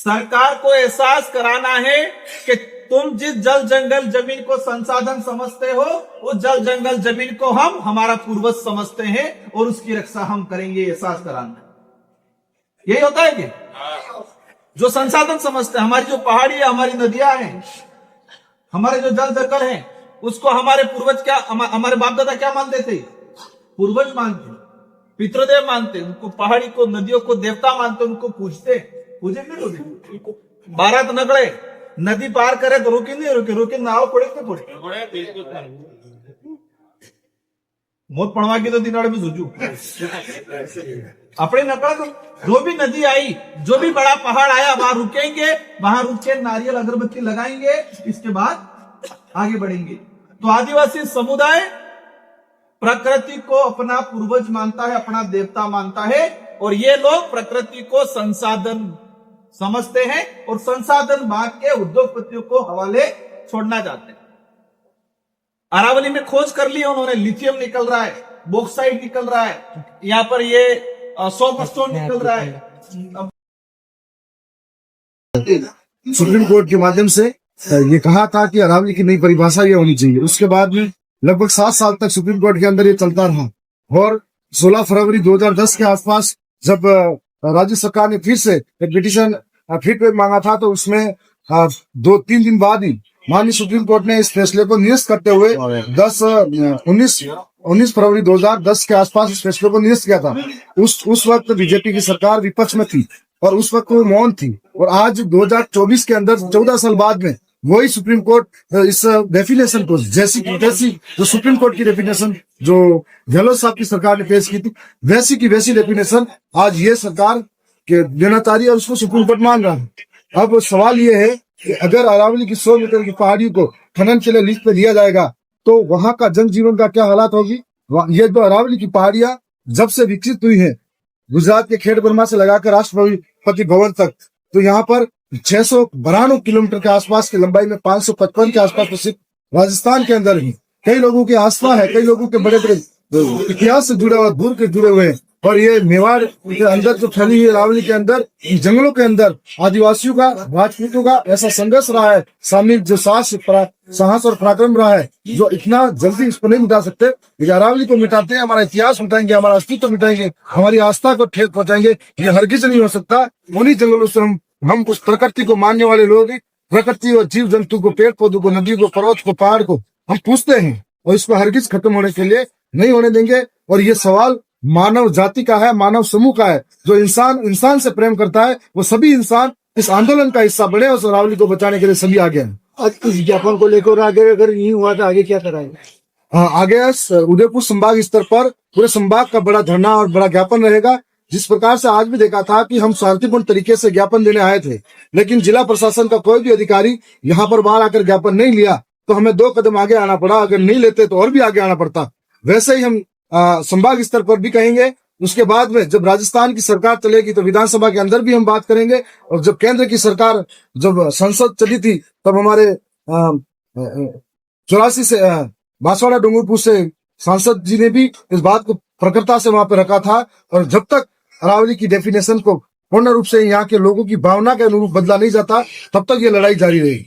सरकार को एहसास कराना है कि तुम जिस जल जंगल जमीन को संसाधन समझते हो, उस जल जंगल जमीन को हम हमारा पूर्वज समझते हैं और उसकी रक्षा हम करेंगे। एहसास कराना यही होता है कि जो संसाधन समझते हैं, हमारी जो पहाड़ी है, हमारी नदियां हैं, हमारे जो जल जंगल हैं, उसको हमारे पूर्वज क्या, हमारे बाप दादा क्या मानते थे? पूर्वज मानते, पितृदेव मानते, उनको पहाड़ी को, नदियों को देवता मानते, उनको पूजते। पूजे नहीं होते, बारात नगड़े, नदी पार करे तो रोके नहीं रोके, रोके नाव पड़े तो पड़े मोत पड़वा की तो दिनाड़े में सोचू अपने नकड़ा तो जो भी नदी आई, जो भी बड़ा पहाड़ आया, वहां रुकेंगे, वहां रुक के नारियल अगरबत्ती लगाएंगे, इसके बाद आगे बढ़ेंगे। तो आदिवासी समुदाय प्रकृति को अपना पूर्वज मानता है, अपना देवता मानता है, और ये लोग प्रकृति को संसाधन समझते हैं और संसाधन भाग के उद्योगपतियों को हवाले छोड़ना चाहते हैं। अरावली में खोज कर ली उन्होंने, लिथियम निकल रहा है, बॉक्साइट निकल रहा है, यहाँ पर ये सोप स्टोन निकल रहा है। सुप्रीम कोर्ट के माध्यम से ये कहा था कि अरावली की नई परिभाषा ये होनी चाहिए। उसके बाद में लगभग 7 साल तक सुप्रीम कोर्ट के अंदर ये चलता रहा, और 16 फरवरी 2010 के आसपास जब राज्य सरकार ने फिर से एक पिटीशन फिर मांगा था, तो उसमें 2-3 दिन बाद ही माननीय सुप्रीम कोर्ट ने इस फैसले को निरस्त करते हुए 19 फरवरी 2010 के आसपास इस फैसले को निरस्त किया था। उस वक्त बीजेपी की सरकार विपक्ष में थी और उस वक्त वो मौन थी, और आज 2024 के अंदर 14 साल बाद में वही सुप्रीम कोर्ट इस डेफिनेशन को, जैसी जो सुप्रीम कोर्ट की डेफिनेशन जो गहलोत साहब की सरकार ने पेश की थी, वैसी की वैसी डेफिनेशन आज ये सरकार के देना चाह रही है और उसको सुप्रीम कोर्ट मान रहा है। अब सवाल ये है कि अगर अरावली की 100 मीटर की पहाड़ियों को खनन के लिए लिस्ट पे लिया जाएगा तो वहां का जनजीवन का क्या हालात होगी। ये जो अरावली की पहाड़ियां जब से विकसित हुई है, गुजरात के खेड़ बर्मा से लगाकर राष्ट्रपति भवन तक, तो यहाँ पर 692 किलोमीटर के आसपास की लंबाई में 555 के आसपास, तो सिर्फ राजस्थान के अंदर ही कई लोगों की आस्था है, कई लोगों के बड़े बड़े इतिहास से जुड़े हुए, दूर के जुड़े हुए हैं। और ये मेवाड़ के अंदर जो फैली हुई अरावली के अंदर, जंगलों के अंदर आदिवासियों का, राजपूतों का ऐसा संघर्ष रहा है, सामूहिक जो साहस और पराक्रम रहा है, जो इतना जल्दी इसको नहीं मिटा सकते। ये अरावली को मिटाते हैं, हमारा इतिहास मिटाएंगे, हमारा अस्तित्व मिटाएंगे, हमारी आस्था को ठेस पहुंचाएंगे, ये हरगिज नहीं हो सकता। उन्हीं जंगलों से हम कुछ प्रकृति को मानने वाले लोग, प्रकृति और जीव जंतु को, पेड़ पौधों को, नदी को, पर्वत को, पहाड़ को हम पूछते हैं, और इसको हरगिज खत्म होने के लिए नहीं होने देंगे। और ये सवाल मानव जाति का है, मानव समूह का है। जो इंसान से प्रेम करता है, वो सभी इंसान इस आंदोलन का हिस्सा बने और अरावली को बचाने के लिए सभी आगे हैं। आज इस ज्ञापन को लेकर आगे अगर नहीं हुआ तो आगे क्या कराएंगे? आगे उदयपुर संभाग स्तर पर पूरे संभाग का बड़ा धरना और बड़ा ज्ञापन रहेगा। जिस प्रकार से आज भी देखा था कि हम शांतिपूर्ण तरीके से ज्ञापन देने आए थे, लेकिन जिला प्रशासन का कोई भी अधिकारी यहाँ पर बाहर आकर ज्ञापन नहीं लिया, तो हमें 2 कदम आगे आना पड़ा। अगर नहीं लेते तो और भी आगे आना पड़ता। वैसे ही हम संभाग स्तर पर भी कहेंगे। उसके बाद में जब राजस्थान की सरकार चलेगी तो विधानसभा के अंदर भी हम बात करेंगे, और जब केंद्र की सरकार, जब संसद चली थी, तब हमारे 84 से बांसवाड़ा डूंगरपुर से सांसद जी ने भी इस बात को प्रखरता से वहां पर रखा था। और जब तक अरावली की डेफिनेशन को पूर्ण रूप से यहाँ के लोगों की भावना के अनुरूप बदला नहीं जाता, तब तक ये लड़ाई जारी रहेगी।